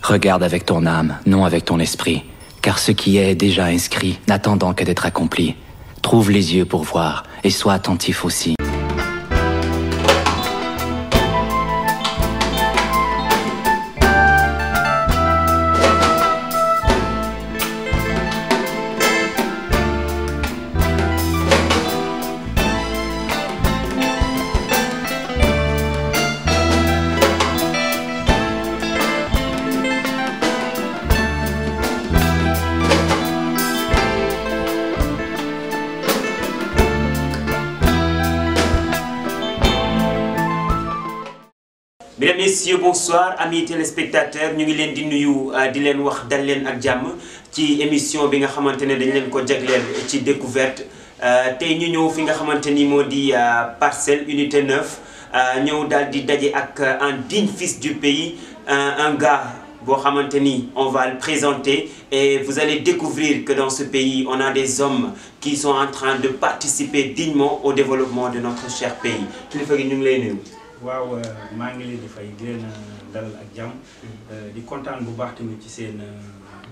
Regarde avec ton âme, non avec ton esprit, car ce qui est déjà inscrit, n'attendant que d'être accompli. Trouve les yeux pour voir, et sois attentif aussi. Mesdames, Messieurs, bonsoir, amis téléspectateurs, ñu ngi leen di nuyu di leen wax dal leen ak jàmm ci émission bi nga xamante ne dañ leen ko jagleel ci découverte tey ñu ñëw fi nga xamante ni moo di Parcelles Unité 9 ñëw daal di daje ak un digne fils du pays, un gars boo xamante ni on va le présenter et vous allez découvrir que dans ce pays on a des hommes qui sont en train de participer dignement au développement de notre cher pays. Kilifa gi ñu ngi lay nuyu. waaw maa ngi leen di fay di leen dalal ak jàmm di kontaan bu baax tamit ci seen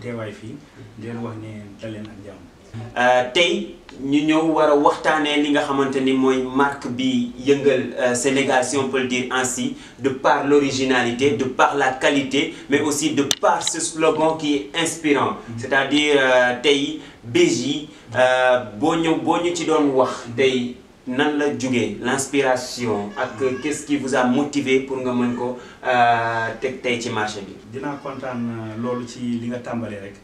teewaay fii di leen wax ne dal leen ak jàmm. tey ñu ñëw war a waxtaanee li nga xamante ni mooy marque bi yëngal Sénégal si on peut le dire ainsi, de par l'originalité, de par la qualité, mais aussi de par ce slogan qui est inspirant. C'est-à-dire tey BJ boo ñu ci doon wax tey. Nan la jógee l'inspiration ak qu'est-ce qui vous a motivé pour nga mën ko teg tey ci marché bi. dinaa kontaan loolu ci li nga tàmbalee rek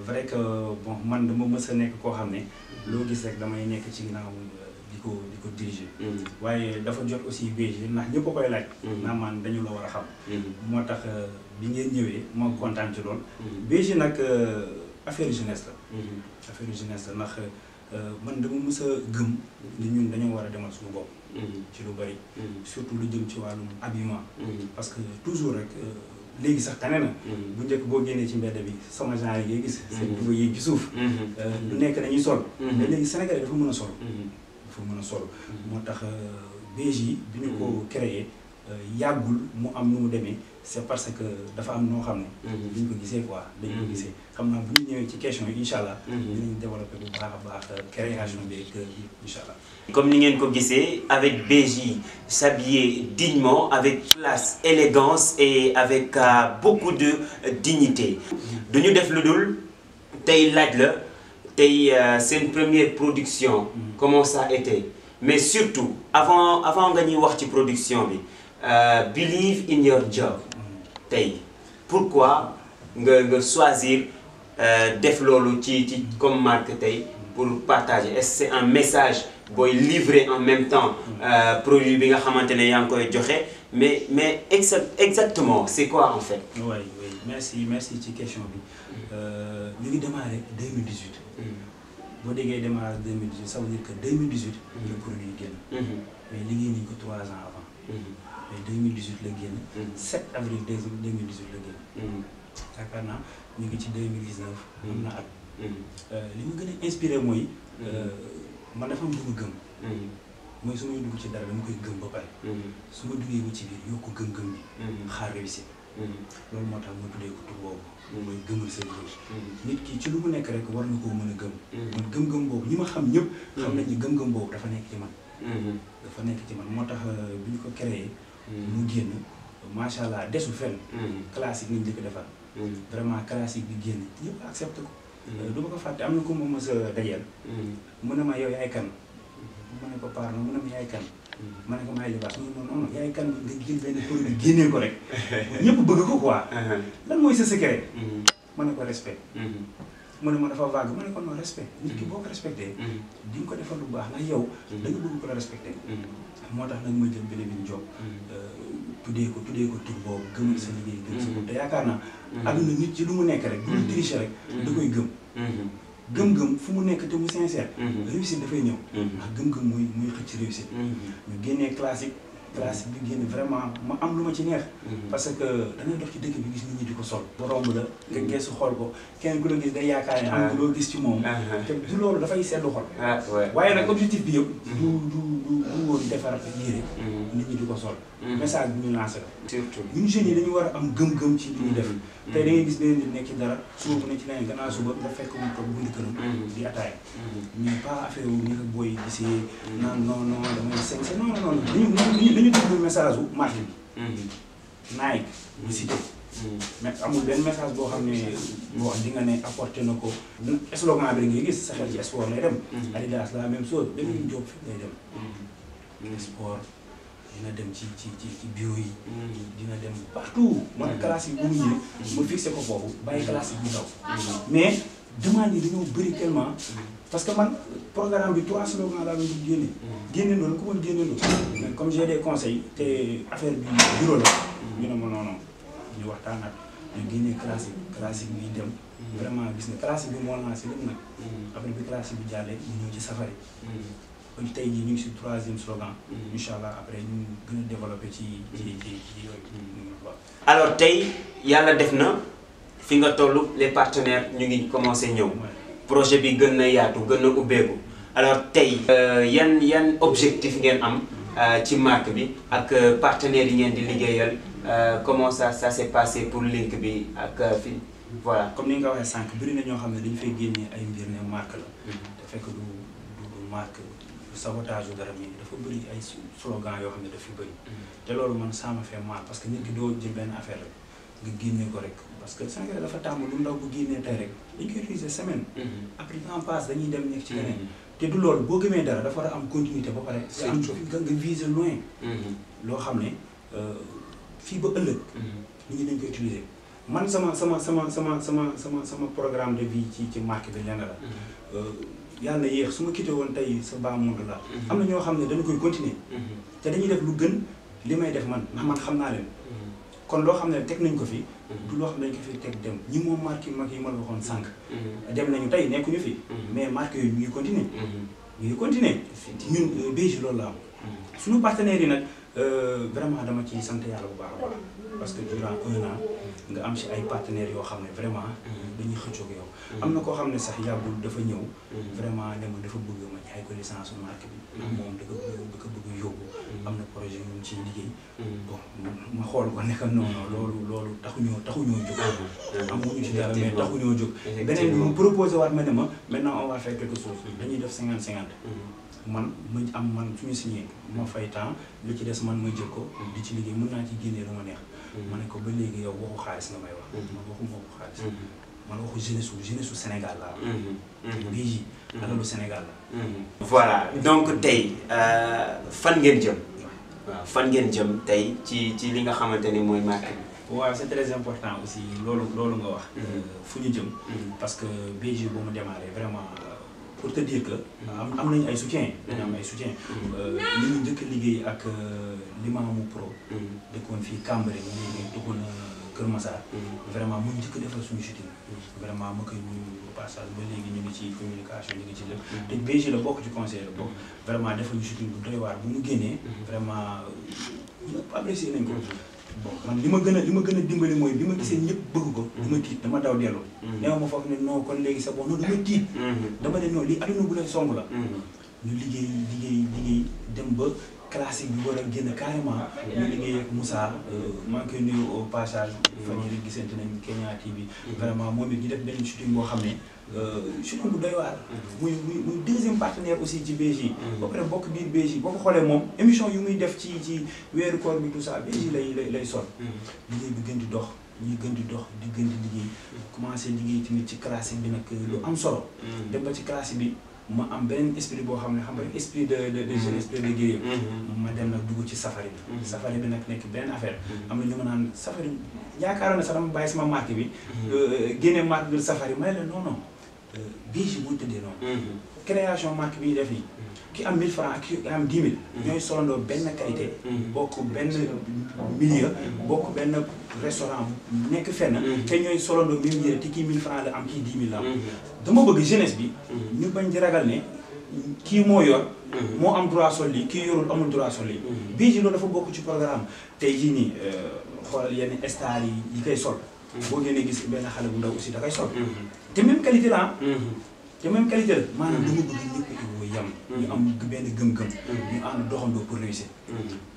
vrai que bon man dama mës a nekk koo xam ne loo gis rek damay nekk ci ginnaaw di ko diriger. waaye dafa jot aussi BG ndax ñëpp a koy laaj. naa man dañu la war a xam. moo tax bi ngeen ñëwee ma kontaan ci lool. BG nag affaire jeunesse la. affaire jeunesse la ndax. man dama mës a gëm ni ñun dañoo war a demal suñu bopp. ci lu bari. surtout lu jëm ci wàllum habillement. parce que toujours rek léegi sax tane na. bu njëkk boo génnee ci mbedd bi sama genre yi ngay gis. seen tuba yi ci suuf. lu nekk dañuy sol. mais léegi Sénégalais dafa mën a sol. dafa mën a sol. moo tax BJ bi ñu ko créé yàggul mu am nu mu demee c'est parce que dafa am noo xam ne. dañ ko gisee quoi dañ ko gisee xam naa bu ñu ñëwee ci question yi incha allah. dinañ développé bu baax a baax création bi ak incha allah. Comme ni ngeen ko gisee avec BJ s'habiller dignement avec classe, élégance et avec beaucoup de dignité. duñu def lu dul tey laaj la tey seen première production. Comment ça a été mais surtout avant nga ñuy wax ci production bi. Believe in your job. Tey pourquoi nga choisir def loolu ci comme marque tey pour partager est-ce que c'est un message booy livrer en même temps produit bi nga xamante ne yaa ngi koy joxe mais exactement c'est quoi en fait. oui merci ci question bi ñu ngi démarré 2018. boo déggee démarrage 2018 ça veut dire que 2018. le produit génn. mais liggéey nañu ko 3 ans avant. mais 2018 la génn. 7 avril 2018 la génn. yaakaar naa ñu ngi ci 2019. am na at. li mu gën a inspiré mooy. man dafa am lu mu gëm. mooy su may dugg ci dara dama koy gëm ba pare. su ma duggee ba ci biir yokk gëm-gëm bi. xaar réussite. loolu moo tax ma tuddee ko tur boobu. mooy gëmal sa liggéey. nit ki ci lu mu nekk rek war na koo mën a gëm. man gëm-gëm boobu ñi ma xam ñëpp. xam nañ ni gëm-gëm boobu dafa nekk ci man. dafa nekk ci man moo tax bi ñu ko créé. mu génn macha allah desul fenn. classique nañ njëkk defar. vraiment classique bi génn ñëpp accepté ko. du ma ko fàtte am na ko ma mës a dajeel. mu ne ma yow yaay kan. ma ne ko pardon mu ne ma yaay kan. ma ne ko maay libaas mu ne ma non yaay kan nga jël benn produit génnee ko rek. ñëpp bëgg ko quoi. lan mooy sa secret. ma ne ko respect. mu ne ma dafa vague ma ne ko non respect. nit ki boo ko respecté. di nga ko defal lu baax ndax yow. da nga bëgg ko la respecté. moo tax nag ma jël Believe in Job. tuddee ko tur boobu gëmal sa liggéey gëm sa bopp te yaakaar naa. adduna nit ci lu mu nekk rek. bu mu tricher rek. da koy gëm. gëm-gëm fu mu nekk te mu sincère. réussite dafay ñëw. ndax gëm-gëm mooy xëcc réussite. ñu génnee classique classique bi génn vraiment ma am lu ma ci neex. parce que da ngay dox ci dëkk bi gis nit ñi di ko sol. ba romb la nga geesu xool ko kenn ku la gis day yaakaar ne am nga loo gis ci moom. te du loolu dafay seddu xol. waaye nag objectif bi yëpp. du woon defar yére. nit ñi di ko sol. message bi ñu lancé la. surtout ñun jeunes yi dañu war a am gëm-gëm ci li ñuy def. tey da ngay gis benn nit nekk ci dara suba bu ne ci leneen gannaaw suba nga fekk mu toog bundi këram. di ataaya. mais pas affaire wu ñu ko booy gisee. naan non damay sañse non dañu déglu message wu marque bi. Nike bu cité. mais amul benn message boo xam ne boo di nga ne apporté na ko. slogan bi ngay gis sa xel ci sport lay dem. Adidas la même chose benn job fi lay dem. sport dina dem ci bio yi. dina dem partout. man classique bu mu ñëwee ma fixé ko foofu bàyyi classique bu ndaw. mais demande yi dañoo bëri tellement. parce que man programme bi 3 slogans laa doon génne. génne noonu ku mën génne noonu. mais comme j'ai des conseils te affaire bi bureau la. ñu ne ma non ñu waxtaanaat ñu génnee classique bi dem. vraiment gis nga classique bi moo lancé lépp nag. après bi classique bi jàllee ñu ñëw ci safari. kon tey jii ñu ngi si 3e slogan. incha allah après ñu gën a développé ci yooyu. alors tey yàlla def na fi nga toll les partenaires ñu ngi commencé ñëw. projet bi gën na yaatu gën na ubbeeku alors tey yan objectif ngeen am ci marque bi ak partenaires yi ngeen di liggéeyal comment ça s'est passé pour link bi ak fi voilà. comme ni nga waxee sànq bëri na ñoo xam ne dañu fay génnee ay mbir ne marque la. te fekk du marque sabotage yu dara mi dafa bëri ay slogan yoo xam ne daf fi bëri. te loolu man ça me fait mal parce que nit ki doo jël benn affaire rek nga génnee ko rek. parce que Sénégal dafa tàmm lu ndaw bu génnee tey rek dañ koy utiliser semaine. après en passe dañuy dem nekk ci leneen. te du loolu boo gëmee dara dafa war a am continuité ba pare. nga viser loin. loo xam ne fii ba ëllëg. nit ñi dañ koy utiliser man sama programme de vie ci marque bi lenn la. yàlla na yéex su ma quitté woon tey sa bas monde la. am na ñoo xam ne dañu koy continuer. te dañuy def lu gën li may def man ndax man xam naa leen. kon loo xam ne teg nañ ko fi. du loo xam ne dañ ko fi teg dem ñi moom marque yu mag yi ma la waxoon sànq. dem nañu tey nekkuñu fi. mais marque yooyu ñu ngi continuer. ñu ngi continuer. ñun BJ loolu la am. suñu partenaires yi nag vraiment dama ciy sant yàlla bu baax a baax parce que durant 1 an nga am si ay partenaires yoo xam ne vraiment dañuy xëccoog yow. am na koo xam ne sax yàggul dafa ñëw. vraiment ne ma dafa bëgg ma jaay ko licence marque bi. moom da ko bëgg yóbbu. am na projet yu mu ciy liggéey. bon ma xool ko ne que non loolu taxuñoo jóg. amuñu ci dara mais taxuñoo jóg. beneen bi mu proposé waat ma ne ma maintenant on va faire quelque chose dañuy def 50-50. man suñu signé ma fay temps lu ci des man ma jël ko. di ci liggéey mën naa ci génnee lu ma neex. ma ne ko ba léegi yow waxu xaalis nga may wax. man waxuma waxu xaalis. man waxu jeunesse su Sénégal laa. bii alalu Sénégal la. voilà donc tey fan ngeen jëm. waaw fan ngeen jëm tey ci li nga xamante ni mooy marque bi. waaw c'est très important aussi loolu nga wax. fu ñu jëm. parce que BJ boo ma démarré vraiment pour te dire que. am nañu ay soutien. dañu am ay soutien. ñu ngi njëkk a liggéey ak Limamou Pro. dëkkoon fii Cambérène léegi dugg na Kër Massar. vraiment mu njëkk a defal suñu shooting. vraiment ma koy nuyu passage ba léegi ñu ngi ci communication ñu ngi ci lépp. te BJ la bokk ci conseil la bokk. vraiment defal ñu shooting bu doy waar bu mu génnee. vraiment ñëpp apprécié nañ ko. bon man li ma gën a dimbali mooy bi ma gisee ñëpp bëgg ko. dama tiit dama daw dellu. neew ma foofu ne non kon léegi c'est bon non dama tiit. dama ne non lii adduna bu lay song la. ñu liggéey dem ba classique bi war a génn carrément. ñu liggéey ak Moussa. maa ngi koy nuyu au passage. fan yii rek gisante nañ Kenya TV. vraiment moom it ñu def benn shooting boo xam ne. shooting bu doy waar. muy 2e partenaire aussi ci BJ. ba pare bokk biir BJ boo ko xoolee moom émission yu muy def ci weeru koor bi tout ça BJ lay sol. liggéey bi gën di dox ñuy gën di dox di gën di liggéey. commencé liggéey tamit ci classique bi nag lu am solo. dem ba ci classique bi ma am beneen esprit boo xam ne xam nga esprit de jeunesse de guerrier. ma dem nag dugg ci safari bi. safari bi nag nekk beneen affaire. am na ñu ma naan safari yaakaaroon na sax dama bàyyi sama marque bi. génne marque bi safari may la non. BJ moo tëddee noonu. création marque bi ñu def nii. ki am 1000 francs ak ki am 10 000. ñooy solandoo benn qualité. bokk benn milieu. bokk benn restaurant nekk fenn. te ñooy solandoo même yére te kii 1000 francs la am kii 10 000 la am. dama bëgg jeunesse bi. ñu bañ di ragal ne kii moo yor moo am droit sol lii kii yorul amul droit sol lii. bii ji loolu dafa bokk ci programme tey jii nii xoolal yenn stars yi koy sol. boo génnee gis benn xale bu ndaw aussi da koy sol. te même qualité la te même qualité la maanaam dama bëgg ñëpp Ivo yam ñu am benn gëm-gëm. ñu ànd doxandoo pour réussir.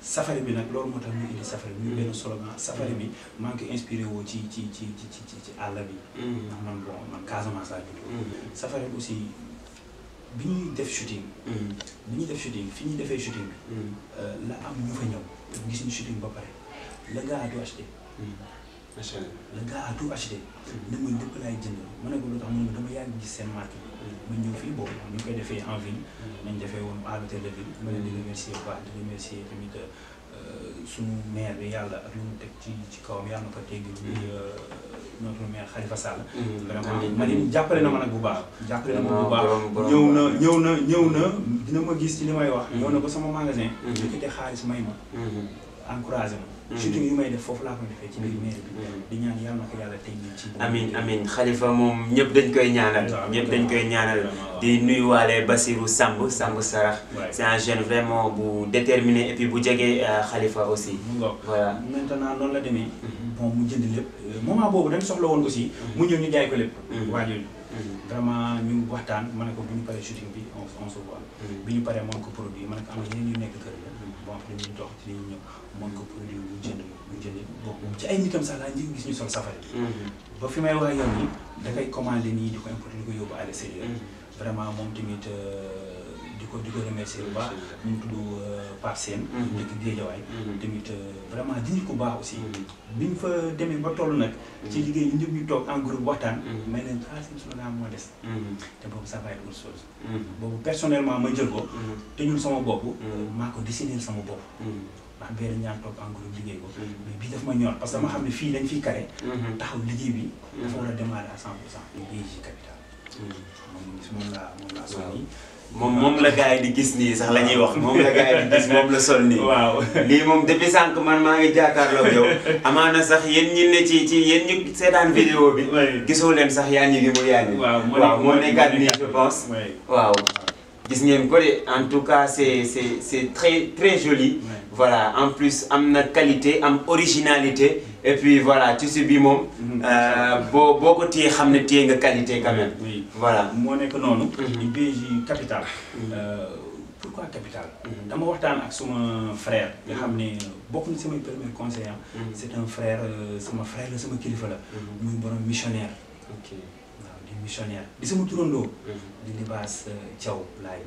safari bi nag loolu moo tax ñu indi safari bi ñu benn slogan safari bi maa ngi ko inspiré woo ci àll bi. ndax man Casamance laa juddoo. safari bi aussi bi ñuy def shooting. fi ñuy defee shooting bi. la am ñu fa ñëw gis ñu shooting ba pare le gars a tout acheté. macha allah le gars a tout acheté. ne ma lépp laay jënd ma ne ko lu tax mu ne dama yàgg gis seen marque bi. ma ñëw fii boobu ñu koy defee en ville. nañ defee woon à l'hôtel de ville. ma leen di remercier bu baax di remercier tamit suñu maire bi yàlla ak lu mu teg ci kawam yàlla na ko teggi muy notre maire Khalifa Sall. vraiment ma ne jàppale na ma nag bu baax. jàppale na ma bu baax ñëw na dina ma gis ci li may wax. ñëw na ba sama magasin. yëkkati xaalis may ma. encouragé ma. shooting yu may def foofu laa koy defee ci biir maire bi. di ñaan yàlla na ko yàlla teggi ci. amiin Khalifa moom ñëpp dañ koy ñaanal. ñëpp dañ koy ñaanal di nuyuwaale Basirou Samb Sarax. c'est un jeune vraiment bu déterminé et puis bu jege Khalifa aussi. voilà maintenant noonu la demee. bon mu jënd lépp moment boobu dañ soxla woon aussi. mu ñëw ñu jaay ko lépp. waajur vraiment ñu waxtaan ma ne ko bu ñu paree shooting bi on se voit. bi ñu paree mën ko produit ma ne ko am na yeneen yu nekk kër ga. bon après ñu dox ci li ñu ñëw mën ko produit mu jënd bokk ci ay nitam sax laa njëkk gis ñu sol safari. ba fi may wax ak yow nii da koy commandé nii di ko importé di ko yóbbu à l'extérieur. vraiment moom tamit di ko remercier bu baax. mu ngi tudd Pape Sène. dëkk Guédiawaye. tamit vraiment di nit ku baax aussi. bi ñu fa demee ba toll nag. ci liggéey ñun ñëpp ñu toog en groupe waxtaan. may leen troisième slogan moo des. te boobu ça va être autre chose. boobu personnellement ma jël ko. te ñun sama bopp. maa ko dessiné sama bopp. ndax benn ñaan toog en groupe liggéey ko. mais bii daf ma ñor parce que dama xam ne fii dañ fiy kare. taxaw liggéey bi. dafa war a démarrer à 100%. BJ Capital. moom laa sol nii. moom la gars yi di gis nii sax la ñuy wax moom la gars yi di gis moom la sol nii. waaw lii moom depuis sànq man maa ngi jàkkaarloog yow. amaana sax yéen ñi ne ci yéen ñu seetaan vidéo bi. gisoo leen sax yaa ngi mu yaa ngi. waaw moo nekkaat nii je pense. waaw gis ngeen ko de en tout cas c'est très joli. voilà en plus am na qualité am originalité. et puis voilà tissu bi moom. boo ko téye xam ne téye nga qualité quand même. voilà moo nekk noonu. BJ Capital. pourquoi Capital. dama waxtaan ak suma frère. nga xam ne bokk na samay premier conseiller. c'est un frère sama frère la sama kilifa la. muy borom missionnaire. ok waaw di missionnaire di sama turandoo. di Libaas Thiaw laay.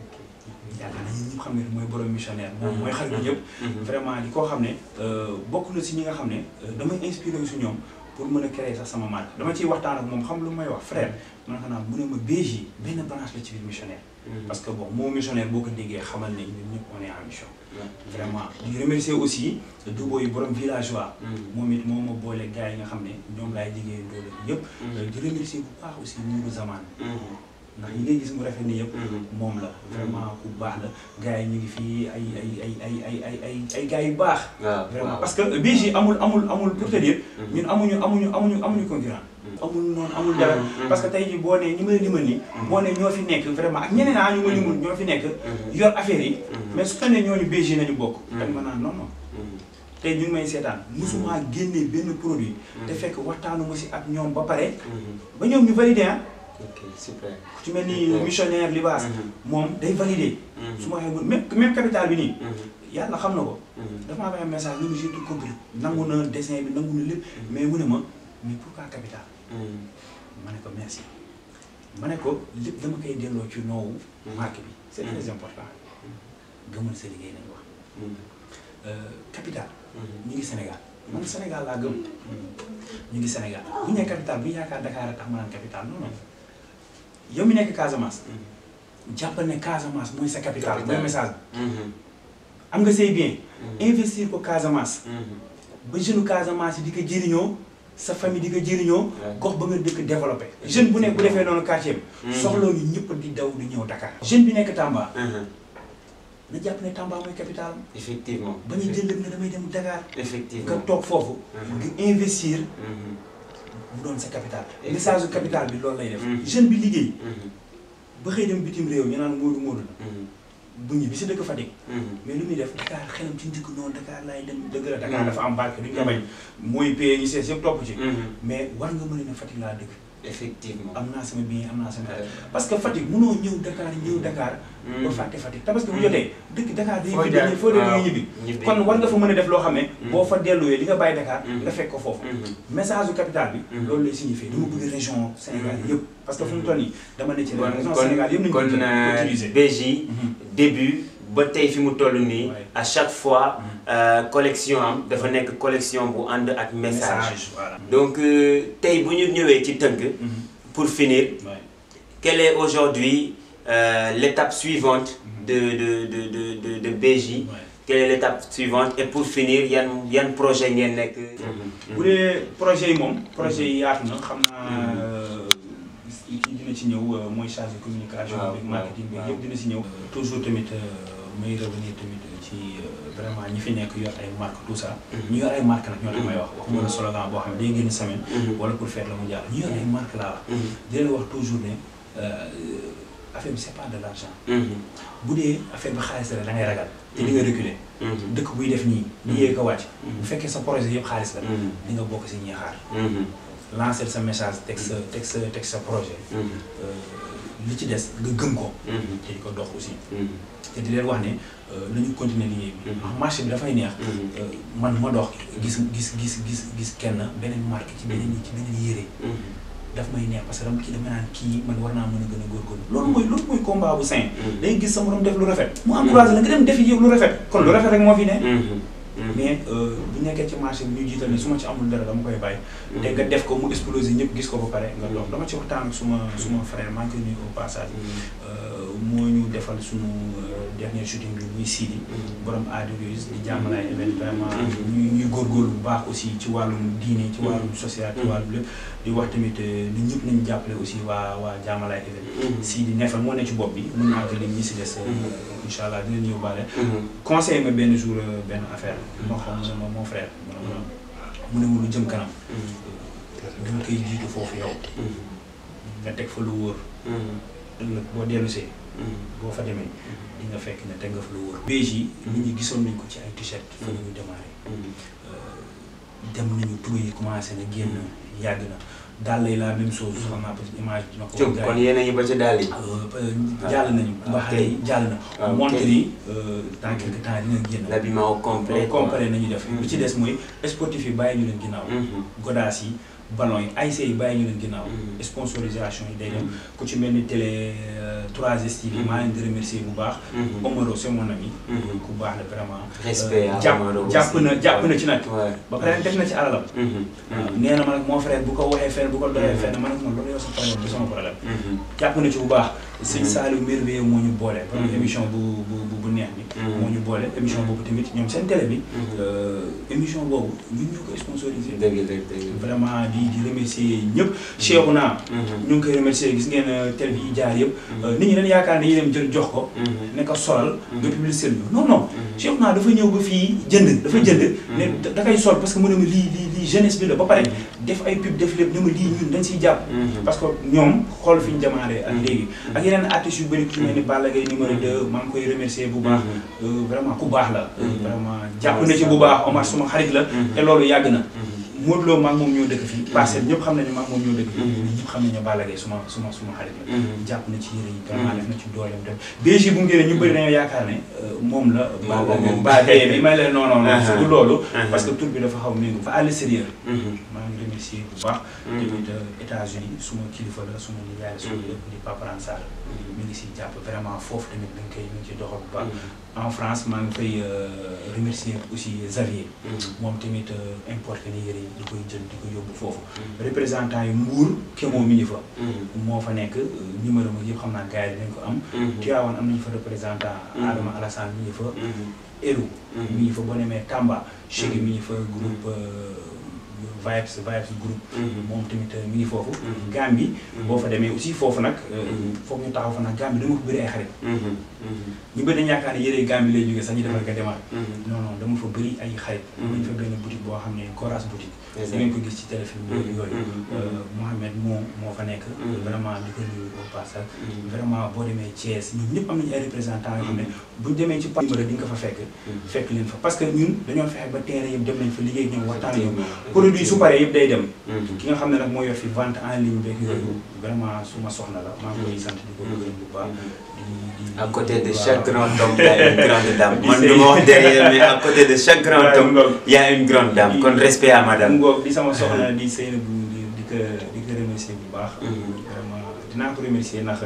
yaakaar naa ñun ñëpp xam ne mooy borom missionnaire. moom mooy xarit ñëpp. vraiment di koo xam ne bokk na si ñi nga xam ne damay inspiré su ñoom pour mën a créer sax sama marque. dama ciy waxtaan ak moom xam lu may wax frère. man xanaa mu ne ma BJ benn branche la ci biir missionnaire. parce que bon moo missionnaire boo ko déggee xamal ne ñun ñëpp on est en mission. vraiment di remercier aussi Dubo yi borom villageois. moom it moo ma boole gars yi nga xam ne ñoom laay liggéey doole yëpp. di remercier bu baax aussi Nourou Zaman. ndax ñi ngay gis mu rafet ni yëpp. moom la vraiment ku baax la gars yi ñu ngi fii ay gars yu baax. vraiment parce que BJ amul pour te dire. ñun amuñu concurrent. amul noonu amul dara. parce que tey jii boo nee ñi ma la limal nii. boo nee ñoo fi nekk vraiment ak ñeneen ñu ma limul ñoo fi nekk. yor affaire yi. mais su fekkee ñooñu BJ nañu bokk. dañ ma naan non. tey ñu ngi may seetaan musuma génnee benn produit. te fekk waxtaanu ma si ak ñoom ba pare. ba ñoom ñu validé ah. ok super. ku ci mel ni missionnaire Libaas. moom day validé. su ma waxee même capital bi nii. yàlla xam na ko. dafa maa am message ni mu j'ai tout compris. nangu na dessin bi nangu na lépp. mais mu ne ma mais pourquoi capital. ma ne ko merci. ma ne ko lépp dama koy delloo ci noowu marque bi. c'est très important. gëmal sa liggéey nañu wax. capital. ñu ngi Sénégal. man Sénégal laa gëm. ñu ngi Sénégal bu ñu nee capital bu ñu yaakaar Dakar a tax ma naan capital non non. yow mi nekk Casamance. jàppal ne Casamance mooy sa capital mooy message bi. am nga say bien. investir ko Casamance. ba jeune Casamance yi di ko jëriñoo sa famille di ko jëriñoo. gox ba nga dëkk développé. jeune bu nekk bu defee noonu quartier bi. soxloo ñu ñëpp di daw di ñëw Dakar. jeune bi nekk Tamba. na jàpp ne Tamba mooy capital. effectivement ba ñu jël ne damay dem Dakar. effectivement nga toog foofu. nga investir. mu doon sa capital. message su capital bi loolu lay def. jeune bi liggéey. ba xëy dem bitim réew ñu naan Moodu Moodu la. bu ñu bi si dëkk Fatick. mais lu muy def Dakar xelam ci njëkk noonu Dakar laay dem dëgg la Dakar dafa am barke duñ ko bañ. mooy paye ñu seet yëpp topp ci. mais war nga mën a ne Fatick laa dëkk. effectivement am naa sama bien am naa sama parce que Fatick mënoo ñëw Dakar. ba fàtte Fatick te parce que bu jotee dëkk Dakar dañuy foo dee nga ñibbi. kon war nga fa mën a def loo xam ne. boo fa delluwee li nga bàyyi Dakar. nga fekk ko foofu. message su capital bi. loolu lay signifié dama bëgg région Sénégal yëpp. parce que fu mu toll nii dama ne ci région Sénégal yëpp nañu ko utiliser kon BJ début ba tey fi mu toll nii à chaque fois collection am dafa nekk collection bu ànd ak message. donc tey bu ñu ñëwee ci tënk. pour finir quelle est aujourd'hui l'étape suivante de BJ. Quelle est l'étape suivante et pour finir yan projet ngeen nekk. bu dee projet yi moom projet yi yaatu na xam naa kii dina ci ñëw mooy chargé de communication bi marketing bi yëpp dina ci ñëw. toujours tamit may revenir tamit ci vraiment ñi fi nekk yor ay marque tout ça. ñu yor ay marque nag ñoo tax may wax waxuma la slogan boo xam ne day génn semaine. wala pour faire la mu jaar ñu yor ay marque laa wax. di leen wax toujours ne affaire bi c'est pas de l'argent. bu dee affaire bi xaalis la da ngay ragal. te di nga reculer. dëkk buy def nii. di yéeg a wàcc. bu fekkee sa projet yëpp xaalis la. di nga bokk si ñi xaar. lancer sa message teg sa projet. li ci des nga gëm ko. te di ko dox aussi. te di leen wax ne nañu continuer liggéey bi. marché bi dafay neex. man ma dox gis kenn beneen marque ci beneen yére. daf may neex parce que dama naan kii man war naa mën a gën a góorgóorlu. loolu mooy combat bu sain. day gis sa morom def lu rafet. mu encouragé la nga dem defi yow lu rafet. kon lu rafet rek moo fi ne. mais bu nekkee ci marché bi ñu jiital ne su ma ci amul dara dama koy bàyyi. te nga def ko mu explosé ñëpp gis ko ba pare nga dox dama ci waxtaan ak suma frère maa ngi koy nuyu au passage. moo ñu defal sunu dernier shooting bi muy Sidi. borom Adirus di jàmmalaay event vraiment. ñuy góorgóorlu bu baax aussi ci wàllum diine ci wàllum social ci wàllum lépp. di wax tamit ni ñëpp nañu jàppale aussi waa jàmmalaay event. Sidi Nefal moo ne ci bopp bi mën naa ko lim ñi si des. incha allah dinañu yóbbaale. conseil ma benn jour benn affaire. moo xam ne mon frère. mu ne ma lu jëm kanam. dama koy jiitu foofu yow. nga teg fa lu wóor. ëllëg boo dellusee. boo fa demee di nga fekk ne teg nga fa lu wóor. BJ nit ñi gisoon nañ ko ci ay t-shirt fa la ñu démarré. dem nañu tur yi commencé na génn yàgg na. daal lay la même chose. xam naa peut-être image dina ko. kon yéen a ngi ba ci daal yi. jàll nañu. mbaxale yi jàll na. montre yi dans quelque temps dina génn. l'habillement complet nañu def. li ci des mooy sportif yi bàyyi ñu leen ginnaaw. godaas yi ballon yi ASC yi bàyyi ñu leen ginnaaw. sponsorisation yi day dem ku ci mel ni télé 3STV maa leen di remercier bu baax. Omaro c'est mon ami. ku baax la vraiment. respect à Omaro jàpp na ci nag. ba pare def na ci alalam. nee na ma nag mon frère bu ko waxee fenn bu ko doyee fenn man ak moom loolu yow sa problème du sama problème. jàpp na ci bu baax. sëñ Saliou merveilleux moo ñu boole. première émission bu neex bi. moo ñu boole émission boobu tamit ñoom seen télé bi. émission boobu ñun ñoo ko sponsorisé. dëgg vraiment di remercier ñëpp. Cheikhouna. ñu ngi koy remercier gis ngeen télé bi yi jaar yëpp. nit ñi dañu yaakaar dañuy dem jël jox ko. ne ko solal. nga publicité non non. Cheikhouna dafa ñëw ba fii jënd dafa jënd. ne da koy sol parce que mu ne ma lii jeunesse bi la ba pare def ay pub def lépp ne ma lii ñun dañ siy jàpp. parce que ñoom xool fi ñu démarré ak léegi. ak yeneen artistes yu bëri ku ci mel ni Balla Gaye numéro 2 maa ngi koy remercier bu baax. vraiment ku baax la. vraiment jàpp na ci bu baax Omar suma xarit la. te loolu yàgg na. Modou Lo maa ngi moom ñoo dëkk fii. Parcelles ñëpp xam nañu maa ngi moom ñoo dëkk fii. ñëpp xam nañu Balla Gaye suma xarit la. jàpp na ci yére yi vraiment def na ci dooleem dem. BJ bu mu génnee ñu bëri dañoo yaakaar ne moom la. ba dee bi may leen non du loolu. parce que tur bi dafa xaw méngoo fa à l'extérieur. maa ngi remercier bu baax. tamit États-Unis suma kilifa la suma nijaay la suma lépp di Papa Ransar. mi ngi siy jàpp vraiment foofu tamit mi ngi ciy doxal bu baax. en France maa ngi fay remercier aussi Xavier. moom tamit importé ni yére yi di koy jël di ko yóbbu foofu. représentant yi Mbour Kémo mi ngi fa. moo fa nekk numéro bi yëpp xam naa gars yi dinañ ko am. Tivaouane am nañu fa représentant Adama Alassane mi ngi fa. Elou mi ngi fa boo demee Tamba. Chégui mi ngi fa groupe Vibes groupe moom tamit mi ngi foofu Gambie boo fa demee aussi foofu nag foog ñu taxaw fa nag Gambie dama fa bëri ay xarit ñu bëri dañu yaakaar ne yére Gambie lay jógee sax ñu defal ko demaat non dama fa bëri ay xarit dañ fa benn boutique boo xam ne Coras boutique da ngeen ko gis ci téléfilm yooyu Mohamed moo fa nekk vraiment di ko nuyu au passage vraiment boo demee Thiès ñun ñëpp am nañu ay représentants yoo xam ne buñ demee ci numéro di nga ko fa fekk leen fa parce que ñun dañoo fexe ba terrain yëpp dem nañ fa liggéey ñoom waxtaan ñoom produit su paree yëpp day dem ki nga xam ne nag moo yor fi vente en ligne beeg yooyu vraiment su ma soxna la maa ngi koy sant di ko gërëm bu baax à côté de chaque grand homme il y a une grande dame man du ma wax derrière mais à côté de chaque grand homme il y a une grande dame kon respect à madame ngoog di sama soxna di Seynabou di ko remercier bu baax vraiment dinaa ko remercier ndax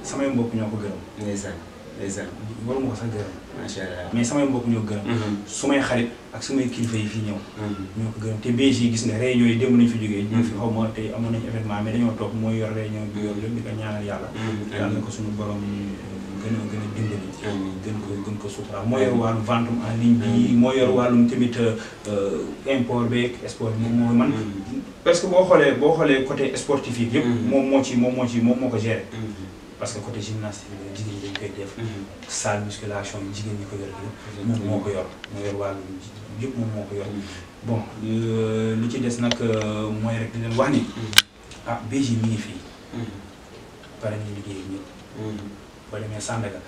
samay mbokk ñoo ko gërëm ndeysaan waruma ko sax gërëm macha allah mais samay mbokk ñoo gërëm sumay xarit ak sumay kilifa yi fii ñëw ñoo ko gërëm te BJ gis nga réunion yi démb nañ fi jógee ñu fi xaw ma tey amoon nañu événement mais dañoo toog mooy yor réunion bi yor lépp di ko ñaanal yàlla na ko suñu borom gën a dimbali gën ko sutura moo yor wàllum vente en ligne bi moo yor wàllum tamit import beeg export bi moom man parce que boo xoolee côté sportif yi yëpp moom moo ko géré parce que côté gymnastique bi jigéen ñi dañ koy def salle musculation yi jigéen ñi ko yor yëpp moom moo ko yor wàllum yëpp moom moo ko yor bon li ci des nag mooy rek di leen wax ni BJ mi ngi fii pare ñu liggéey ñëpp boo demee Sandaga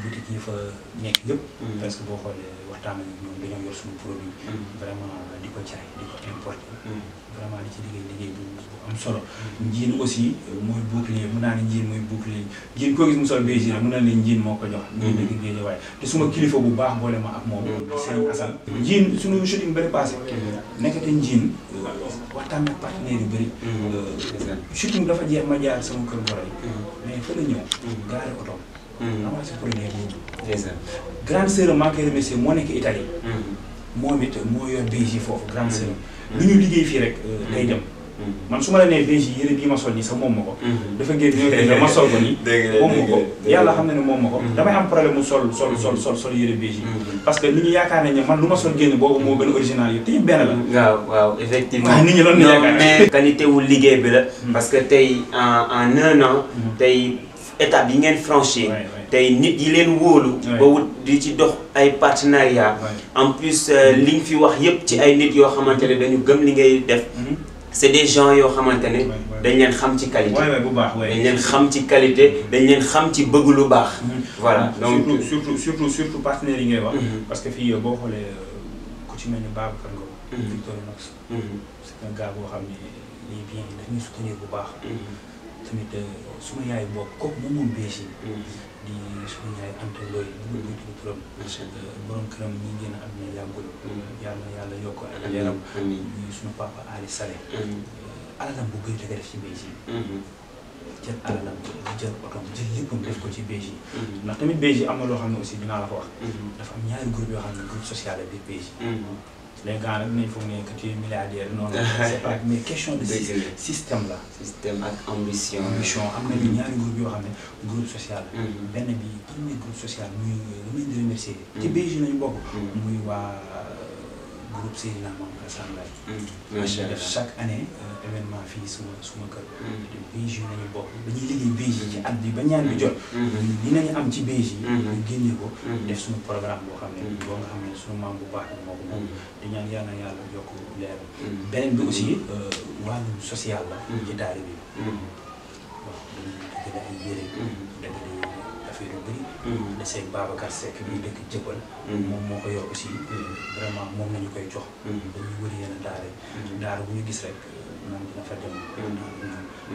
boutique yi fa nekk yëpp parce que boo xoolee waxtaan ak ñoom dañoo yor suñu produit vraiment di ko jaay di ko importer vraiment di ci liggéey bu am solo njiin aussi mooy bouclier mën naa ne njiin mooy bouclier njiin koo gis mu sol BJ rek mën naa ne njiin moo ko jox njiin dëgg géej waaye te suma kilifa bu baax boole ma ak moom Serigne Assane njiin suñu shooting bëri passé nekkate njiin waxtaan ak partenaires yu bëri shooting dafa jeex ma jaar sama kër goro yi mais fa la ñëw gaare oto avancé produit boobu grande sœur maa koy remercier moo nekk Italie moom it moo yor BJ foofu grande sœur lu ñu liggéey fii rek day dem man su ma la nee BJ yére bii ma sol nii sax moom ma ko dafa génn ñëw ma sol ko nii moom ma ko yàlla xam na ne moom ma ko damay am problème mu sol yére BJ parce que nit ñi yaakaar nañ ne man lu ma sol génn boobu moo gën a original yi te yëpp benn la waaw effectivement nit ñi loolu la yaakaar mais qualité wu liggéey bi la parce que tey en un an tey étape yi ngeen franchir tey nit yi leen wóolu ba wut di ci dox ay partenariat en plus li nga fi wax yëpp ci ay nit yoo xamante ne dañu gëm li ngay def c'est des gens yoo xamante ne dañ leen xam ci qualité dañ leen xam ci qualité dañ leen xam ci bëgg lu baax voilà donc surtout partenaires yi ngay wax parce que fii boo xoolee ku ci mel ni Babacar Ngom Victorinox c'est un gars boo xam ne lii bien daf ñuy soutenir bu baax tamit suma yaay bokk kooku moom BJ di suma yaay Anta Loy bu ñu tudd turam borom këram ñi ngeen am ne yàggul yàlla yokk ay leeram suma papa Ali Saleh alalam bu bëri da ko def ci BJ jël alalam jël otom jël léppam def ko ci BJ ndax tamit BJ am na loo xam ne aussi dinaa la ko wax dafa am ñaari groupe yoo xam ne groupe social la biir BJ les gars nag nañ foog ne que tu es milliardaire non c'est pas mais question de système la système ak ambition am na ñaari groupe yoo xam ne groupe social benn bi premier groupe social muy lu leen di remercier ci BJ nañu bokk muy waa groupe Seydina Mamadou Assane Laye def chaque année événement fii suma kër BJ nañu bokk dañuy liggéey BJ ci at bi ba ñaan bi jot li nañu am ci BJ ñu génne ko def suñu programme boo xam ne boo nga xam ne suñu maam bu baax bi moo ko moom di ñaan yàlla yokk leer beneen bi aussi wàllum social la ci daari bi waaw dañuy dajale ay yére dajale affaire yu bëri de seeg Babacar Seck bi dëkk Jëppal moom moo ko yor aussi vraiment moom nañu koy jox dañuy wëri yenn daara bu ñu gis rek moom dina fa dem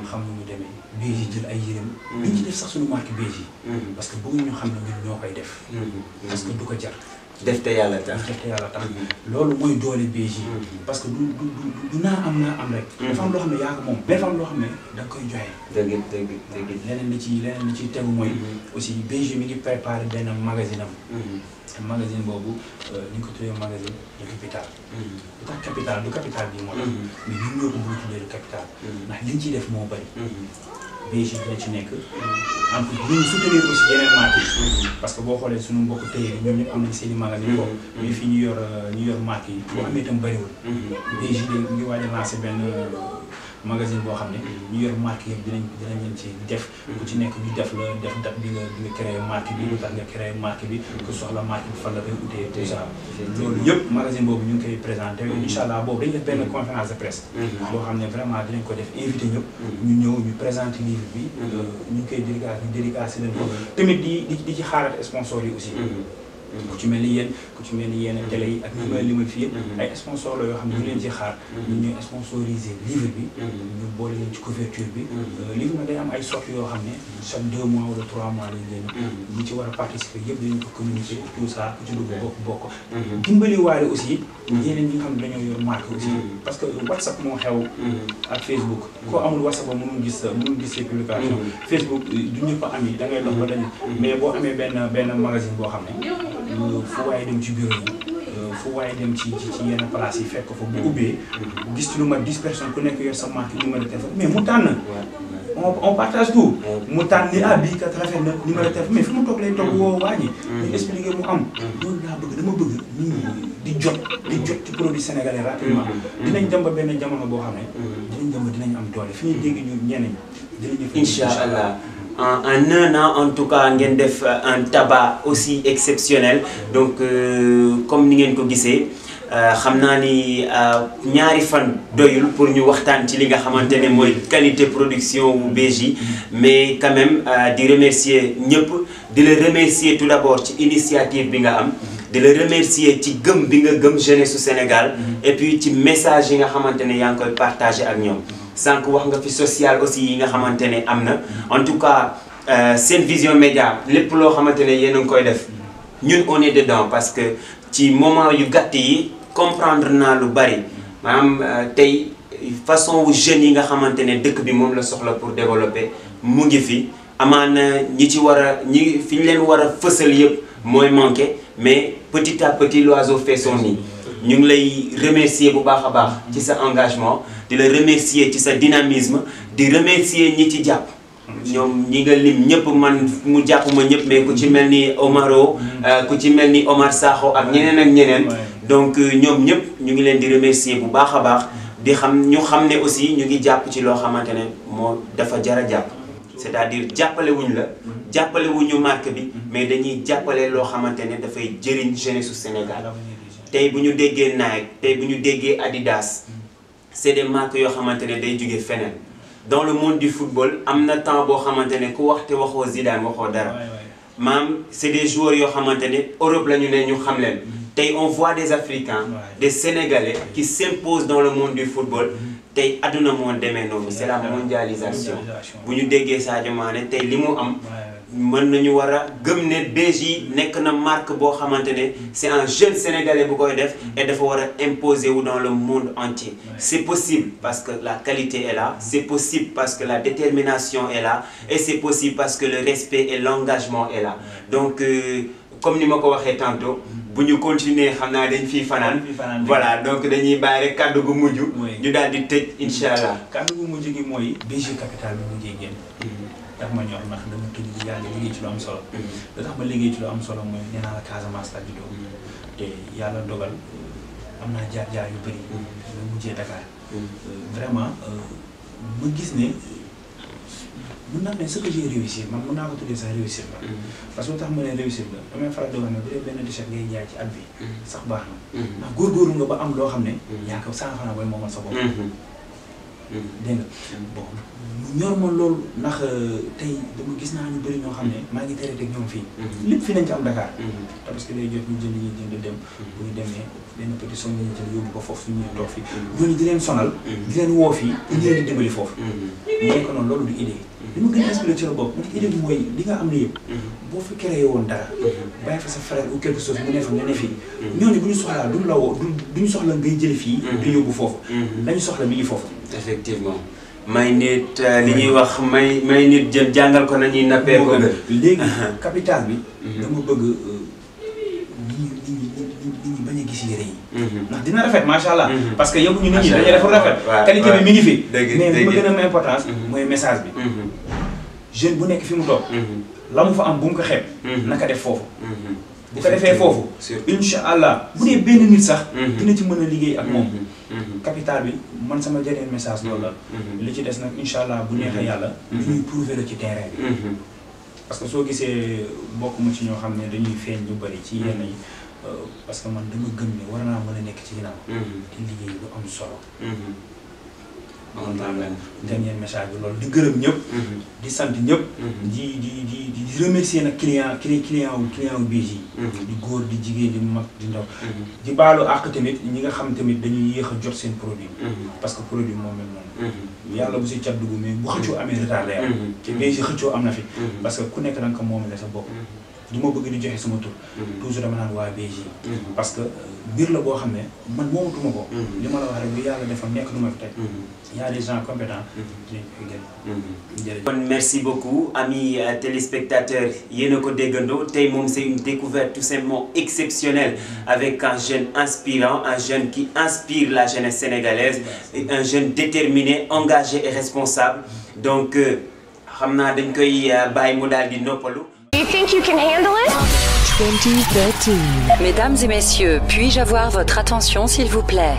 xam nu mu demee BJ jël ay yéreem liñ ci def sax suñu marque BJ parce que bëgguñu xam ne ñun ñoo koy def parce que du ko jar def te yàlla tax loolu mooy doole BJ parce que du naa am rek dafa am loo xam ne yaa ko moom dafa am loo xam ne da nga koy joxe dëgg leneen li ci tegu mooy aussi BJ mi ngi préparé benn magazine am magazine boobu ñu ko tuddee magazine de capital lu tax capital du capital bi moo tax mais ñun ñoo ko bëgg tuddee du capital ndax liñ ciy def moo bëri. BJ dina ci nekk en plus ñu soutenir aussi yeneen marques yi parce que boo xoolee suñu mbokk téye ñoom ñëpp am nañ seen i magasin boobu mais fii ñu yor marque yi boo amee itam bëriwul BJ ñu ngi waaj a lancé benn magazine boo xam ne ñu yor marque yëpp dinañ leen ci def ku ci nekk ñu def la def date bi nga créé marque bi lu tax nga créé marque bi ku soxla marque bi fan la koy utee tout ça loolu yëpp magazine boobu ñu ngi koy présenté incha allah boobu dañ def benn conférence de presse boo xam ne vraiment dinañ ko def invité ñëpp ñu ñëw ñu présenté livre bi ñu ngi koy dédicacé leen ko tamit di ci xaarat sponsor yi aussi ku ci mel ni yéen télé yi ak ñu may limal fii yëpp ay sponsor la yoo xam ne ñu leen ci xaar ñu ñuy sponsoriser livre bi ñu boole leen ci couverture bi livre na day am ay sorties yoo xam ne chaque 2 mois wala 3 mois lañ leen ñi ci war a participer yëpp dinañ ko communiquer tout ça ku ci dugg bokk dimbali waale aussi ñeneen ñi nga xam ne dañoo yor marque aussi parce que WhatsApp moo xew ak Facebook koo amul WhatsApp ba mënul gis ses publications Facebook du ñëpp a am yi da ngay dox ba dañu mais boo amee benn magazine boo xam ne fu waaye dem ci bureau yi fu waaye dem ci yenn place yi fekk ko fa bu ubbee gis ci lu mat 10 personnes ku nekk yor sa marque numéro de téléphone mais mu tànn on partage tout mu tànn ni bii kat rafet na numéro de téléphone mais fi mu toog lay toog woo waa ji ñu expliqué mu am loolu laa bëgg dama bëgg nit ñi di jot ci produit sénégalais rapidement dinañ dem ba benn jamono boo xam ne dinañ am doole fi ñuy dégg ñu ñeneen dinañu incha allah en un an en tout cas ngeen def un tabac aussi exceptionnel donc comme ni ngeen ko gisee xam naa ni ñaari fan doyul pour ñu waxtaan ci li nga xamante ne mooy qualité production wu BJ mais quand même di remercier ñëpp di la remercier tout d'abord ci initiative bi nga am di la remercier ci gëm bi nga gëm jeunesse su Sénégal et puis ci message yi nga xamante ne yaa ngi koy partager ak ñoom sànq wax nga fi social aussi yi nga xamante ne am na en tout cas Sen Vision Médias lépp loo xamante ne yéen a ngi koy def ñun on est dedans parce que ci moment yu gàtt yi comprendre naa lu bari maanaam tey façon wu jeunes yi nga xamante ne dëkk bi moom la soxla pour développer mu ngi fi amaana ñi ci war a ñi fi ñu leen war a fësal yëpp mooy manqué mais petit à petit l'oiseau fait son nid ñu ngi lay remercier bu baax a baax ci sa engagement di la remercier ci sa dynamisme di remercier ñi ci jàpp ñoom ñi nga lim ñëpp man mu jàpp ma ñëpp mais ku ci mel ni Omaro ku ci mel ni Omar Sakho ak ñeneen ak ñeneen donc ñoom ñëpp ñu ngi leen di remercier bu baax a baax di ñu xam ne aussi ñu ngi jàpp ci loo xamante ne moo dafa jar a jàpp c'est-à-dire jàppale wuñ la jàppale wuñu marque bi mais dañuy jàppale loo xamante ne dafay jëriñ jeunesse su Sénégal tey bu ñu déggee Nike tey bu ñu déggee Adidas c'est des marques yoo xamante ne day jóge feneen dans le monde du football am na temps boo xamante ne ku wax te waxoo Zidane waxoo dara maam c'est des joueurs yoo xamante ne Europe la ñu ne ñu xam leen tey on voit des Africains des Sénégalais qui s'imposent dans le monde du football tey adduna moo demee noonu c'est la mondialisation bu ñu déggee Sadio Mané tey li mu am mën nañu war a gëm ne BJ nekk na marque boo xamante ne c'est un jeune sénégalais bu koy def et dafa war a imposer wu dans le monde entier c'est possible parce que la qualité est là c'est possible parce que la détermination est là et c'est possible parce que le respect et l'engagement est là donc comme ni ma ko waxee tantôt bu ñu continuer xam naa dañ fiy fanaan voilà donc dañuy bàyyi rek kàddu gu mujj ñu daal di tëj incha allah kàddu gu mujj gi mooy BJ Capital bi mujjee génn ndax ma ñor ndax dama tudd di yàlla liggéey ci lu am solo da tax ma liggéey ci lu am solo mooy nee naa la Casamance la juddoo te yàlla dogal am naa jaar-jaar yu bëri ma mujjee Dakar vraiment ma gis ne mën naa ne ce que j'ai réussi man mën naa ko tuddee sax réussir la parce que lu tax ma ne réussir la damay faral di wax ne bu dee benn t-shirt ngay jaay ci at bi sax baax na ndax góorgóorlu nga ba am loo xam ne yaa ko saa xanaa booy moomal sa bopp dégg nga bon mu ñor ma loolu ndax tey dama gis naa ñu bëri ñoo xam ne maa ngi tere teg ñoom fii lépp fi nañ ci am Dakar te parce que day jot ñu jënd ñi jënd dem bu ñu demee benn petit somme lañu jël yóbbu ko foofu suñu ñuy toog fii ñooñu di leen sonal di leen woo fii ñu leen di dimbali foofu mooy ko noonu loolu du idée li ma gën a inspiré ci la bopp parce que idée bi mooy li nga am ne yëpp boo fi créé woon dara bàyyi fa sa frère ou quelque chose mu ne fa nga ne fii ñooñu bu ñu soxlaa duñ la woo duñu soxla ngay jël fii di yóbbu foofu lañu soxla mi ngi foofu effectivement may nit li ñuy wax may nit jël jàngal ko nañuy nappee ko léegi capital bi dama bëgg nit ñi bañ a gis yére yi ndax dina rafet macha allah parce que yëpp ñu nit ñi dañuy def rafet qualité bi mi ngi fi mais li ma gën a am importance mooy message bi jeune bu nekk fi mu toog la mu fa am bu mu ko xeeb naka def foofu bu ko defee foofu incha allah bu dee benn nit sax dina ci mën a liggéey ak moom capital bi man sama dernier message loolu la li ci des nag incha allah bu neexee yàlla lu ñuy prouver la ci terrain bi parce que soo gisee bokk mu ci ñoo xam ne dañuy feeñ ñu bëri ci yenn yi parce que man dama gëm ne war naa mën a nekk ci ginnaaw di liggéey lu am solo dernier message bi loolu di gërëm ñëpp di sant ñëpp di remercier nag client wu BJ di góor di jigéen di mag di ndaw di baalu àq tamit ñi nga xam tamit dañuy yéex a jot seen produit parce que produit moom mel noonu yàlla bu si cat dugg mais bu xëccoo amee retard lay am te BJ xëccoo am na fi parce que ku nekk da nga ko moomale sa bopp du ma bëgg di joxe sama tur toujours dama naan waa BJ parce que mbir la boo xam ne man moomatuma ko li ma la wax rek bu yàlla defal nekk du ma fi tey y a des gens compétents kon merci beaucoup amis téléspectateurs yéen a ko déggandoo tey moom c'est une découverte tout simplement exceptionnelle avec un jeune inspirant, un jeune qui inspire la jeunesse sénégalaise et un jeune déterminé, engagé et responsable donc xam naa dañ koy bàyyi mu daal di noppalu. You think you can handle it? 2013. Mesdames et messieurs, puis-je avoir votre attention s'il vous plaît?